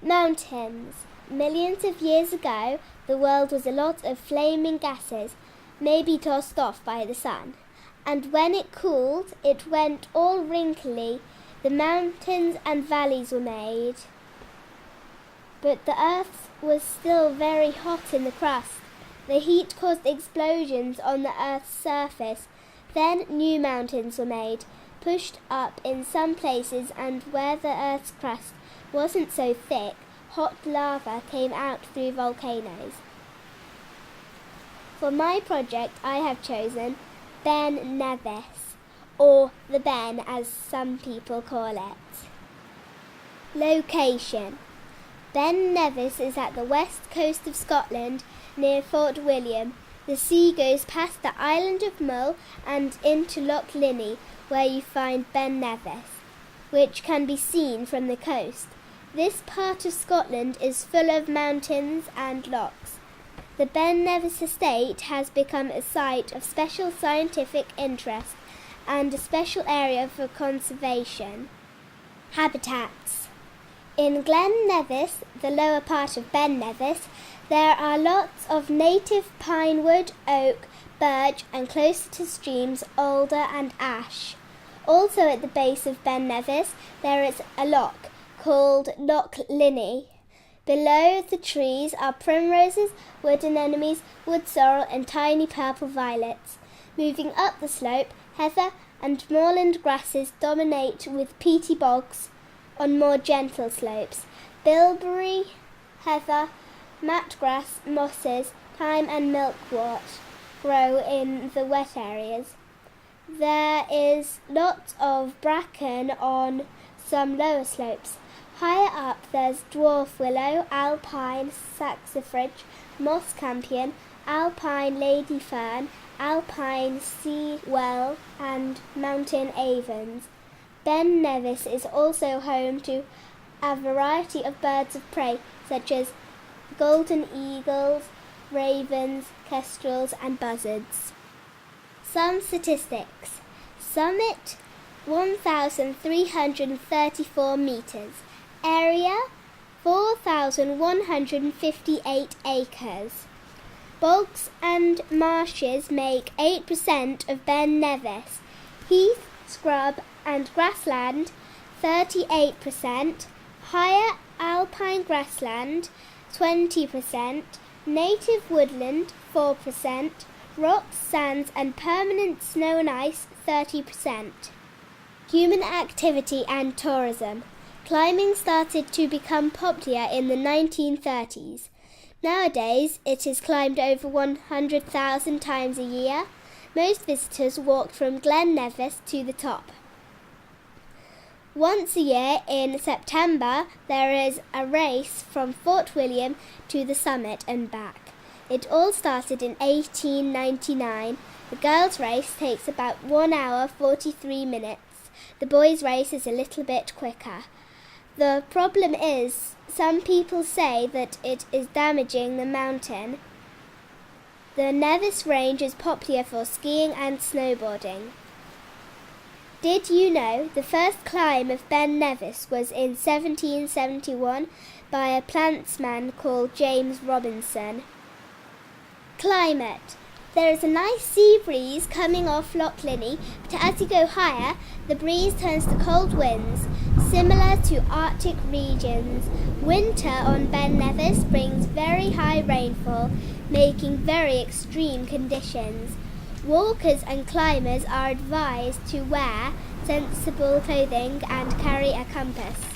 Mountains. Millions of years ago, the world was a lot of flaming gases, maybe tossed off by the sun. And when it cooled, it went all wrinkly. The mountains and valleys were made. But the earth was still very hot in the crust. The heat caused explosions on the earth's surface. Then new mountains were made, pushed up in some places, and where the earth's crust wasn't so thick, hot lava came out through volcanoes. For my project, I have chosen Ben Nevis, or the Ben as some people call it. Location. Ben Nevis is at the west coast of Scotland, near Fort William. The sea goes past the island of Mull and into Loch Linnhe, where you find Ben Nevis, which can be seen from the coast. This part of Scotland is full of mountains and lochs. The Ben Nevis estate has become a site of special scientific interest and a special area for conservation. Habitats. In Glen Nevis, the lower part of Ben Nevis, there are lots of native pine wood, oak, birch, and closer to streams, alder and ash. Also at the base of Ben Nevis, there is a loch called Loch Linnhe. Below the trees are primroses, wood anemones, wood sorrel, and tiny purple violets. Moving up the slope, heather and moorland grasses dominate with peaty bogs on more gentle slopes. Bilberry, heather, mat grass, mosses, thyme and milkwort grow in the wet areas. There is lots of bracken on some lower slopes. Higher up there's dwarf willow, alpine saxifrage, moss campion, alpine lady fern, alpine seawell and mountain avens. Ben Nevis is also home to a variety of birds of prey such as golden eagles, ravens, kestrels and buzzards. Some statistics. Summit 1,334 metres. Area 4,158 acres. Bogs and marshes make 8% of Ben Nevis. Heath, scrub and grassland 38%. Higher alpine grassland 20%. Native woodland 4%. Rocks, sands and permanent snow and ice 30%. Human activity and tourism. Climbing started to become popular in the 1930s. Nowadays, it is climbed over 100,000 times a year. Most visitors walk from Glen Nevis to the top. Once a year, in September, there is a race from Fort William to the summit and back. It all started in 1899. The girls' race takes about 1 hour 43 minutes. The boys' race is a little bit quicker. The problem is, some people say that it is damaging the mountain. The Nevis Range is popular for skiing and snowboarding. Did you know the first climb of Ben Nevis was in 1771 by a plantsman called James Robinson? Climate. There is a nice sea breeze coming off Loch Linnhe, but as you go higher, the breeze turns to cold winds, similar to Arctic regions. Winter on Ben Nevis brings very high rainfall, making very extreme conditions. Walkers and climbers are advised to wear sensible clothing and carry a compass.